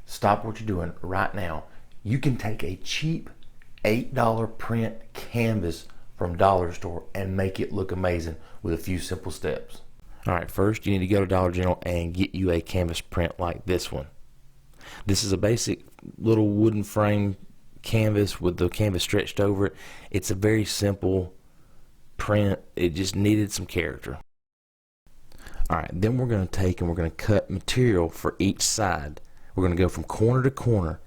stop what you're doing right now. You can take a cheap $8 print canvas from Dollar Store and make it look amazing with a few simple steps. Alright, first you need to go to Dollar General and get you a canvas print like this one. This is a basic little wooden frame canvas with the canvas stretched over it. It's a very simple print. It just needed some character. Alright, then we're going to take and we're going to cut material for each side. We're going to go from corner to corner,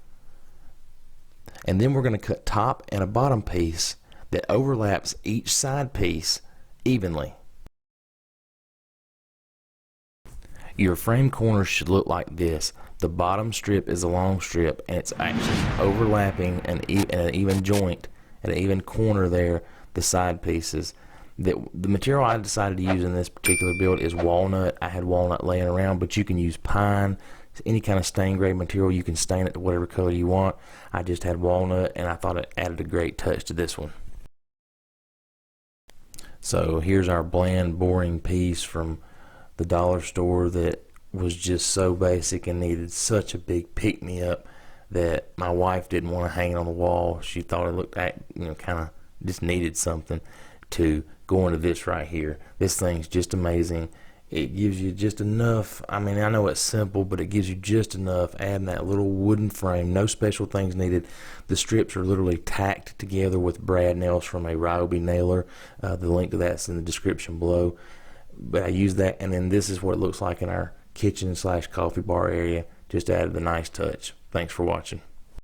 and then we're going to cut top and a bottom piece that overlaps each side piece evenly. Your frame corners should look like this. The bottom strip is a long strip, and it's actually overlapping an even joint, an even corner there, the side pieces. The material I decided to use in this particular build is walnut. I had walnut laying around, but you can use pine, any kind of stain grade material. You can stain it to whatever color you want. I just had walnut, and I thought it added a great touch to this one. So here's our bland, boring piece from the dollar store that was just so basic and needed such a big pick-me-up that my wife didn't want to hang it on the wall. She thought it looked like, kind of just needed something to go into this right here. This thing's just amazing. It gives you just enough. I mean, I know it's simple, but it gives you just enough. Adding that little wooden frame, no special things needed. The strips are literally tacked together with brad nails from a Ryobi nailer. The link to that's in the description below. But I used that, and then this is what it looks like in our kitchen / coffee bar area. Just added a nice touch. Thanks for watching.